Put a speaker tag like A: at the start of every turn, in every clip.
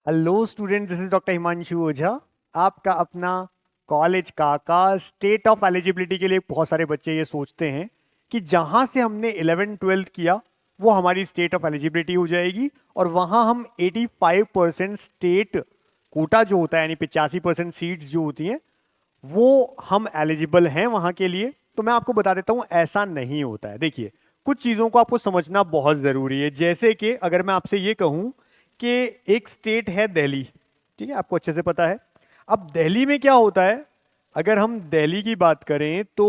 A: Hello student, this is doctor Himanshu Ojha. आपका अपना college का स्टेट ऑफ एलिजिबिलिटी के लिए बहुत सारे बच्चे ये सोचते हैं कि जहां से हमने 11th-12th किया वो हमारी स्टेट ऑफ एलिजिबिलिटी हो जाएगी और वहां हम 85% स्टेट कोटा जो होता है यानी 85% सीट्स जो होती हैं वो हम एलिजिबल हैं वहां के लिए। तो मैं आपको बता देता हूं ऐसा नहीं होता है। देखिए, कुछ चीजों को आपको समझना बहुत जरूरी है। जैसे कि अगर मैं आपसे ये कहूं कि एक स्टेट है दिल्ली, ठीक है, आपको अच्छे से पता है। अब दिल्ली में क्या होता है, अगर हम दिल्ली की बात करें तो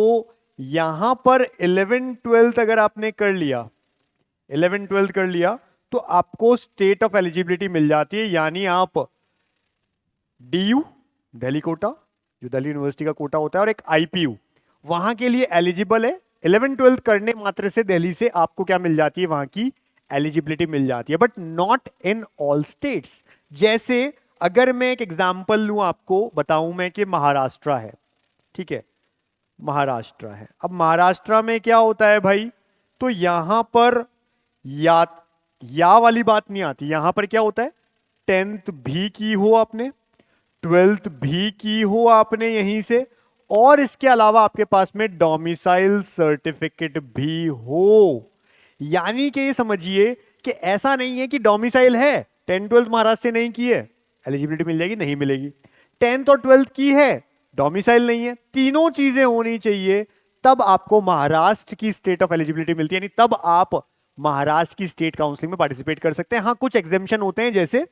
A: यहां पर 11th-12th अगर आपने कर लिया, 11th-12th कर लिया तो आपको स्टेट ऑफ एलिजिबिलिटी मिल जाती है। यानी आप डीयू दिल्ली कोटा, जो दिल्ली यूनिवर्सिटी का कोटा होता है, और एक आईपीयू वहां के लिए एलिजिबल है। 11th-12th करने मात्र से दिल्ली से आपको क्या मिल जाती है, वहां की एलिजिबिलिटी मिल जाती है, but not in all states. जैसे अगर मैं एक एग्जांपल लूं, आपको बताऊं मैं कि महाराष्ट्र है, ठीक है, महाराष्ट्र है। अब महाराष्ट्र में क्या होता है भाई, तो यहां पर या वाली बात नहीं आती। यहां पर क्या होता है, 10th भी की हो आपने, 12th भी की हो आपने यहीं से, और इसके अलावा आपके पास में डोमिसाइल सर्टिफिकेट भी हो। यानी कि ये समझिए कि ऐसा नहीं है कि डोमिसाइल है, 10th-12th महाराष्ट्र से नहीं की है, एलिजिबिलिटी मिल जाएगी, नहीं मिलेगी। 10th और 12th की है, डोमिसाइल नहीं है, तीनों चीजें होनी चाहिए, तब आपको महाराष्ट्र की स्टेट ऑफ एलिजिबिलिटी मिलती है। यानी तब आप महाराष्ट्र की स्टेट काउंसलिंग में पार्टिसिपेट कर सकते हैं। हाँ, कुछ एग्जेम्पशन होते हैं, जैसे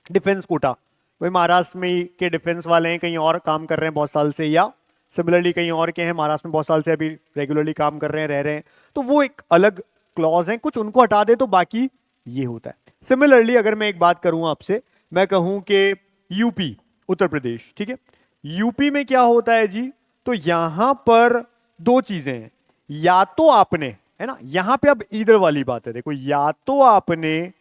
A: डिफेंस कोटा, वही महाराष्ट्र में के डिफेंस वाले हैं, कहीं और काम कर रहे हैं बहुत साल से, या सिमिलरली कहीं और के हैं महाराष्ट्र में बहुत साल से अभी रेगुलरली काम कर रहे हैं, रह रहे हैं, तो वो एक अलग क्लॉज है, कुछ उनको हटा दे तो बाकी ये होता है। सिमिलरली अगर मैं एक बात करूं आपसे, मैं कहूं कि यूपी, उत्तर प्रदेश, ठीक है, यूपी में क्या होता है जी, तो यहां पर दो चीजें हैं। या तो आपने, है ना, यहां पे अब ईदर वाली बात है, देखो, या तो आपने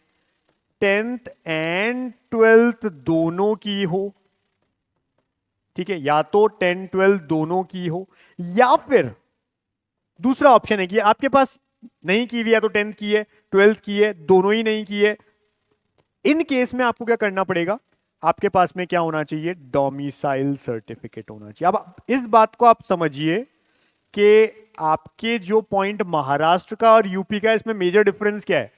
A: 10th एंड 12th दोनों की हो, ठीक है, या तो 10th-12th दोनों की हो, या फिर दूसरा ऑप्शन है कि आपके पास नहीं की हुई, या तो 10th की है, 12th की है, दोनों ही नहीं की है। इन केस में आपको क्या करना पड़ेगा, आपके पास में क्या होना चाहिए, डोमिसाइल सर्टिफिकेट होना चाहिए। अब इस बात को आप समझिए कि आपके जो पॉइंट महाराष्ट्र का और यूपी का, इसमें मेजर डिफरेंस क्या है।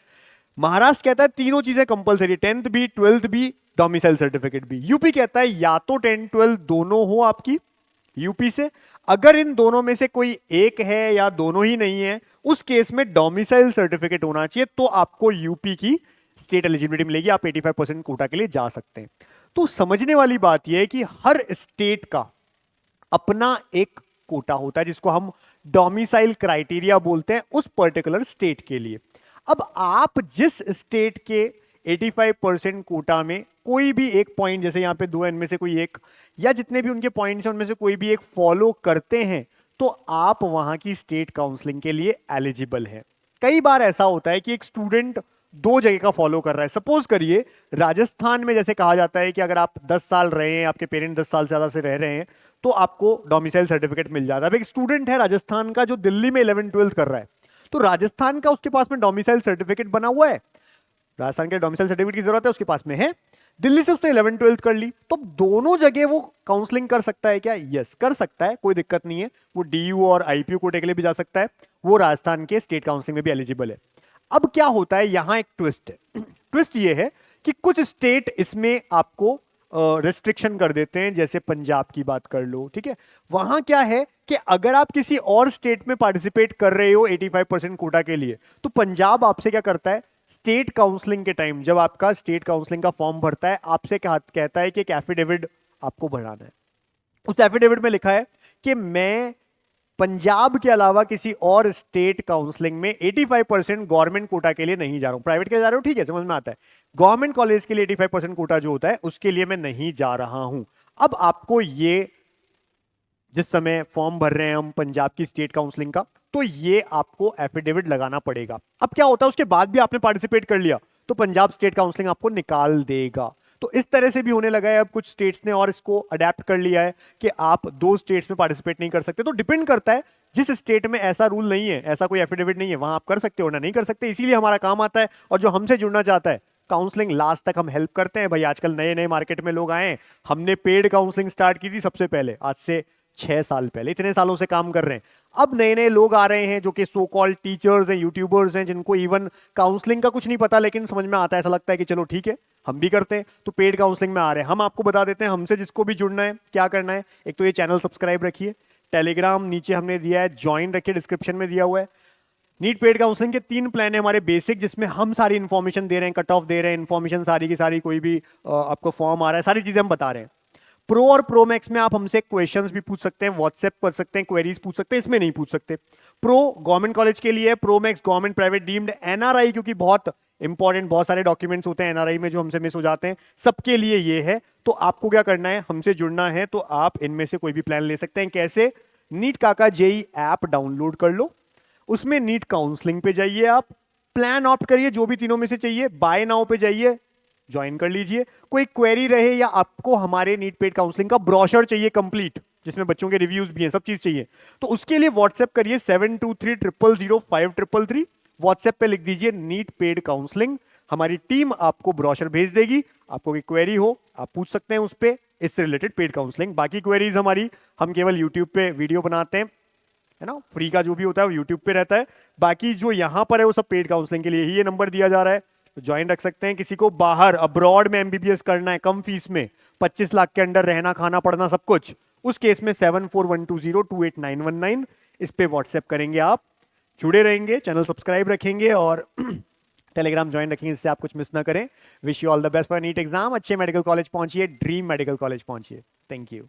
A: महाराष्ट्र कहता है तीनों चीजें कंपलसरी, 10th भी, 12th भी, डोमिसाइल सर्टिफिकेट भी। यूपी कहता है या तो 10th-12th दोनों हो आपकी यूपी से, अगर इन दोनों में से कोई एक है या दोनों ही नहीं है, उस केस में डोमिसाइल सर्टिफिकेट होना चाहिए, तो आपको यूपी की स्टेट एलिजिबिलिटी मिलेगी, आप 85% कोटा के लिए जा सकते हैं। तो समझने वाली बात यह है कि हर स्टेट का अपना एक कोटा होता है, जिसको हम डोमिसाइल क्राइटेरिया बोलते हैं उस पर्टिकुलर स्टेट के लिए। अब आप जिस स्टेट के 85% कोटा में कोई भी एक पॉइंट, जैसे यहां पे दो इनमें से कोई एक, या जितने भी उनके पॉइंट्स हैं उनमें से कोई भी एक फॉलो करते हैं, तो आप वहां की स्टेट काउंसलिंग के लिए एलिजिबल हैं। कई बार ऐसा होता है कि एक स्टूडेंट दो जगह का फॉलो कर रहा है। सपोज करिए राजस्थान में जैसे कहा जाता है कि अगर आप 10 साल रहे हैं, आपके पेरेंट 10 साल से ज्यादा से रह रहे हैं, तो आपको डोमिसाइल सर्टिफिकेट मिल जाता है। अब एक स्टूडेंट है राजस्थान का जो दिल्ली में 11th-12th कर रहा है, तो राजस्थान का उसके पास में डोमिसाइल सर्टिफिकेट बना हुआ है, राजस्थान के डोमिसाइल सर्टिफिकेट की जरूरत है, उसके पास में है। दिल्ली से उसने 11th-12th कर ली, तो दोनों जगह वो काउंसलिंग कर सकता है क्या? यस, कर सकता है, कोई दिक्कत नहीं है। वो डीयू और आईपीयू कोटे के लिए भी जा सकता है, वो राजस्थान के स्टेट काउंसलिंग में भी एलिजिबल है। अब क्या होता है, यहां एक ट्विस्ट है। ट्विस्ट ये है कि कुछ स्टेट इसमें आपको रिस्ट्रिक्शन कर देते हैं, जैसे पंजाब की बात कर लो, ठीक है। वहां क्या है कि अगर आप किसी और स्टेट में पार्टिसिपेट कर रहे हो 85% कोटा के लिए, तो पंजाब आपसे क्या करता है, स्टेट काउंसलिंग के टाइम जब आपका स्टेट काउंसलिंग का फॉर्म भरता है, आपसे कहता है कि एक एफिडेविट आपको भराना है। उस एफिडेविट में लिखा है कि मैं पंजाब के अलावा किसी और स्टेट काउंसलिंग में 85% गवर्नमेंट कोटा के लिए नहीं जा रहा हूं। प्राइवेट के जा रहे हो, ठीक है, समझ में आता है। गवर्नमेंट कॉलेज के लिए 85% कोटा जो होता है उसके लिए मैं नहीं जा रहा हूं। अब आपको ये, जिस समय फॉर्म भर रहे हैं हम पंजाब की स्टेट काउंसलिंग का, तो ये आपको एफिडेविट लगाना पड़ेगा। अब क्या होता है, उसके बाद भी आपने पार्टिसिपेट कर लिया तो पंजाब स्टेट काउंसलिंग आपको निकाल देगा। तो इस तरह से भी होने लगा है। अब कुछ स्टेट्स ने और इसको अडेप्ट कर लिया है कि आप दो स्टेट्स में पार्टिसिपेट नहीं कर सकते। तो डिपेंड करता है, जिस स्टेट में ऐसा रूल नहीं है, ऐसा कोई एफिडेविट नहीं है, वहां आप कर सकते हो ना नहीं कर सकते। इसीलिए हमारा काम आता है, और जो हमसे जुड़ना चाहता है काउंसलिंग लास्ट तक हम हेल्प करते हैं भाई। आजकल नए नए मार्केट में लोग आए हैं, हमने पेड काउंसलिंग स्टार्ट की थी सबसे पहले, आज से 6 साल पहले। इतने सालों से काम कर रहे हैं। अब नए नए लोग आ रहे हैं जो कि सो कॉल्ड टीचर्स हैं, यूट्यूबर्स हैं, जिनको इवन काउंसलिंग का कुछ नहीं पता, लेकिन समझ में आता है, ऐसा लगता है कि चलो ठीक है हम भी करते हैं, तो पेड काउंसलिंग में आ रहे हैं। हम आपको बता देते हैं हमसे जिसको भी जुड़ना है क्या करना है। एक तो ये चैनल सब्सक्राइब रखिए, टेलीग्राम नीचे हमने दिया है, ज्वाइन रखिए, डिस्क्रिप्शन में दिया हुआ है। नीट पेड काउंसलिंग के 3 प्लान है हमारे बेसिक, जिसमें हम सारी इंफॉर्मेशन दे रहे हैं, कट ऑफ दे रहे हैं, इंफॉर्मेशन सारी की सारी, कोई भी आपको फॉर्म आ रहा है, सारी चीजें हम बता रहे हैं। प्रो और प्रो मैक्स में आप हमसे क्वेश्चंस भी पूछ सकते हैं, व्हाट्सएप कर सकते हैं, क्वेरीज पूछ सकते हैं, इसमें नहीं पूछ सकते। प्रो गवर्नमेंट कॉलेज के लिए है, pro max government private deemed, NRI क्योंकि बहुत इंपॉर्टेंट, बहुत सारे डॉक्यूमेंट्स होते हैं एनआरआई में जो हमसे मिस हो जाते हैं, सबके लिए ये है। तो आपको क्या करना है, हमसे जुड़ना है तो आप इनमें से कोई भी प्लान ले सकते हैं। कैसे? नीट काका जेई ऐप डाउनलोड कर लो, उसमें नीट काउंसलिंग पे जाइए, आप प्लान ऑप्ट करिए जो भी तीनों में से चाहिए, बाय नाउ पे जाइए, ज्वाइन कर लीजिए। कोई क्वेरी रहे या आपको हमारे नीट पेड काउंसलिंग का ब्रोशर चाहिए कंप्लीट, जिसमें बच्चों के रिव्यूज भी हैं, सब चीज चाहिए, तो उसके लिए व्हाट्सएप करिए 7230000533। व्हाट्सएप पे लिख दीजिए नीट पेड काउंसलिंग, हमारी टीम आपको ब्रोशर भेज देगी। आपको कोई क्वेरी हो आप पूछ सकते हैं उस पे, इससे रिलेटेड पेड काउंसलिंग। बाकी क्वेरीज हमारी, हम केवल यूट्यूब पे वीडियो बनाते हैं, है ना, फ्री का जो भी होता है वो यूट्यूब पे रहता है। बाकी जो यहां पर है वो सब पेड काउंसलिंग के लिए ही ये नंबर दिया जा रहा है, तो ज्वाइन रख सकते हैं। किसी को बाहर अब्रॉड में एमबीबीएस करना है, कम फीस में, 25 लाख के अंडर रहना खाना पड़ना सब कुछ, उस केस में 7412028919 इस पे व्हाट्सएप करेंगे आप। जुड़े रहेंगे, चैनल सब्सक्राइब रखेंगे और टेलीग्राम ज्वाइन रखेंगे, इससे आप कुछ मिस ना करें। Wish you all the best for NEET exam. अच्छे मेडिकल कॉलेज पहुंचिए, ड्रीम मेडिकल कॉलेज पहुंचिए। Thank you.